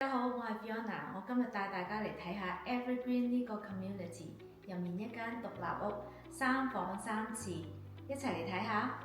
大家好，我係 Fiona，我今日帶大家嚟睇下 Evergreen 呢個 community 入面一間獨立屋，3房3廁，一齊嚟睇下。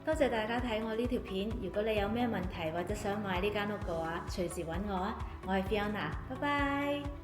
多謝大家睇我呢條片，如果你有咩問題或者想買呢間屋嘅話，隨時揾我啊！我係 Fiona，拜拜。